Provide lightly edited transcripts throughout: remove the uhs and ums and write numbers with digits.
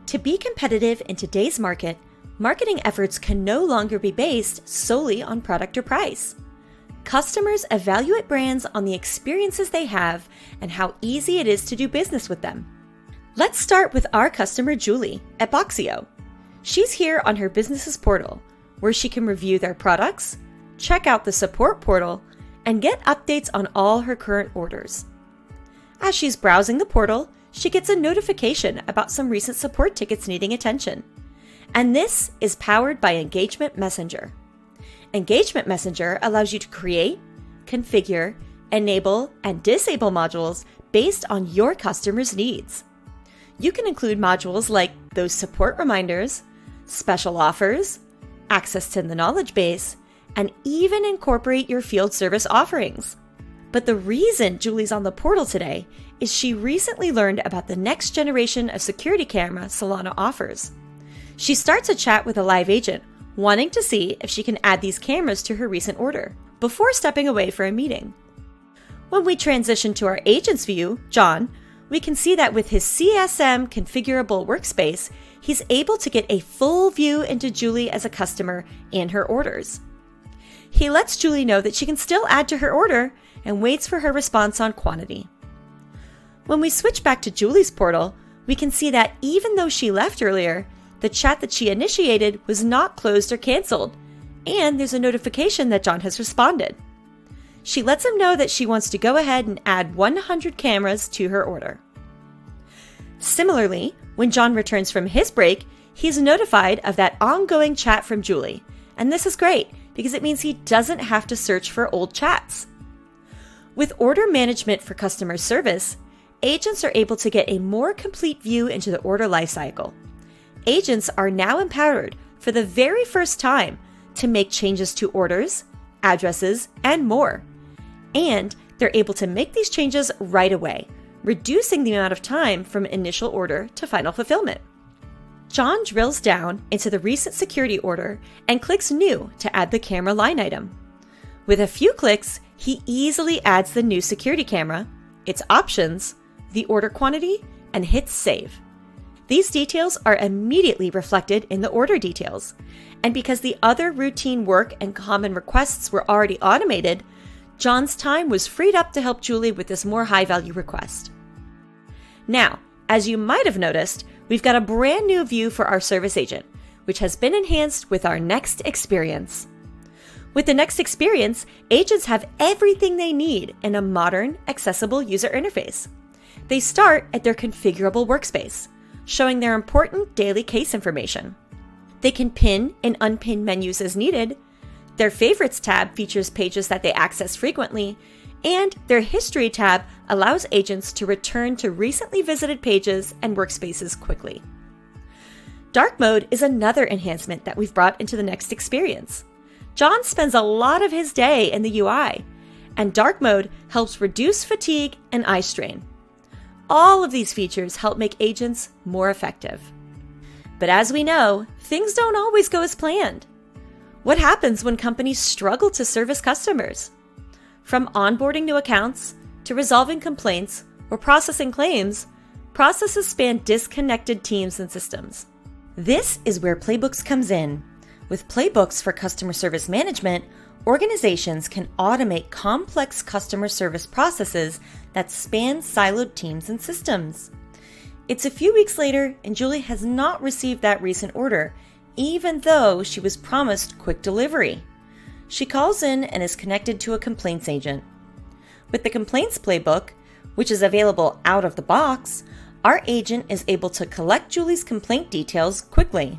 To be competitive in today's market, marketing efforts can no longer be based solely on product or price. Customers evaluate brands on the experiences they have and how easy it is to do business with them. Let's start with our customer Julie at Boxio. She's here on her business's portal, where she can review their products, check out the support portal, and get updates on all her current orders. As she's browsing the portal, she gets a notification about some recent support tickets needing attention. And this is powered by Engagement Messenger. Engagement Messenger allows you to create, configure, enable, and disable modules based on your customer's needs. You can include modules like those support reminders, special offers, access to the knowledge base, and even incorporate your field service offerings. But the reason Julie's on the portal today is she recently learned about the next generation of security camera Solana offers. She starts a chat with a live agent, wanting to see if she can add these cameras to her recent order, before stepping away for a meeting. When we transition to our agent's view, John, we can see that with his CSM Configurable Workspace, he's able to get a full view into Julie as a customer and her orders. He lets Julie know that she can still add to her order and waits for her response on quantity. When we switch back to Julie's portal, we can see that even though she left earlier, the chat that she initiated was not closed or canceled, and there's a notification that John has responded. She lets him know that she wants to go ahead and add 100 cameras to her order. Similarly, when John returns from his break, he's notified of that ongoing chat from Julie, and this is great because it means he doesn't have to search for old chats. With order management for customer service, agents are able to get a more complete view into the order lifecycle. Agents are now empowered for the very first time to make changes to orders, addresses, and more. And they're able to make these changes right away, reducing the amount of time from initial order to final fulfillment. John drills down into the recent security order and clicks New to add the camera line item. With a few clicks, he easily adds the new security camera, its options, the order quantity, and hits Save. These details are immediately reflected in the order details, and because the other routine work and common requests were already automated, John's time was freed up to help Julie with this more high-value request. Now, as you might have noticed, we've got a brand new view for our service agent, which has been enhanced with our Next Experience. With the Next Experience, agents have everything they need in a modern, accessible user interface. They start at their configurable workspace, showing their important daily case information. They can pin and unpin menus as needed. Their Favorites tab features pages that they access frequently, and their History tab allows agents to return to recently visited pages and workspaces quickly. Dark Mode is another enhancement that we've brought into the Next Experience. John spends a lot of his day in the UI, and Dark Mode helps reduce fatigue and eye strain. All of these features help make agents more effective. But as we know, things don't always go as planned. What happens when companies struggle to service customers? From onboarding new accounts to resolving complaints or processing claims, processes span disconnected teams and systems. This is where Playbooks comes in. With Playbooks for customer service management, organizations can automate complex customer service processes that span siloed teams and systems. It's a few weeks later, and Julie has not received that recent order, even though she was promised quick delivery. She calls in and is connected to a complaints agent. With the Complaints Playbook, which is available out of the box, our agent is able to collect Julie's complaint details quickly.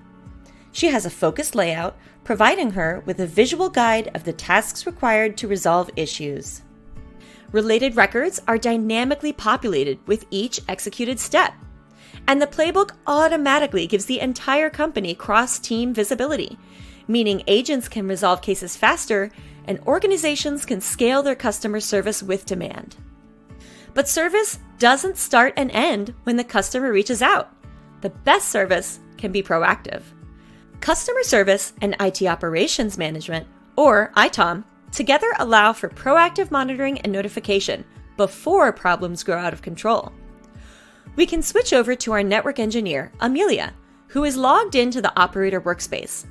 She has a focused layout, providing her with a visual guide of the tasks required to resolve issues. Related records are dynamically populated with each executed step, and the playbook automatically gives the entire company cross-team visibility, meaning agents can resolve cases faster and organizations can scale their customer service with demand. But service doesn't start and end when the customer reaches out. The best service can be proactive. Customer service and IT operations management, or ITOM, together allow for proactive monitoring and notification before problems grow out of control. We can switch over to our network engineer, Amelia, who is logged into the operator workspace.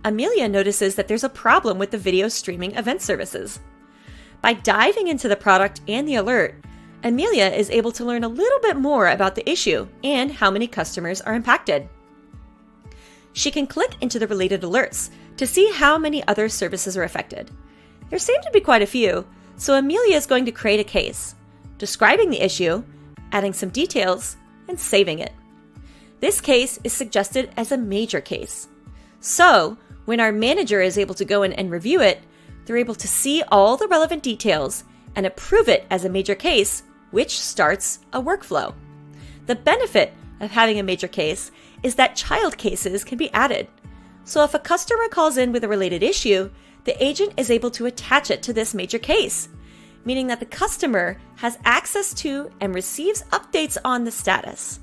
Amelia notices that there's a problem with the video streaming event services. By diving into the product and the alert, Amelia is able to learn a little bit more about the issue and how many customers are impacted. She can click into the related alerts to see how many other services are affected. There seem to be quite a few, so Amelia is going to create a case, describing the issue, adding some details, and saving it. This case is suggested as a major case. So, when our manager is able to go in and review it, they're able to see all the relevant details and approve it as a major case, which starts a workflow. The benefit of having a major case is that child cases can be added. So if a customer calls in with a related issue, the agent is able to attach it to this major case, meaning that the customer has access to and receives updates on the status.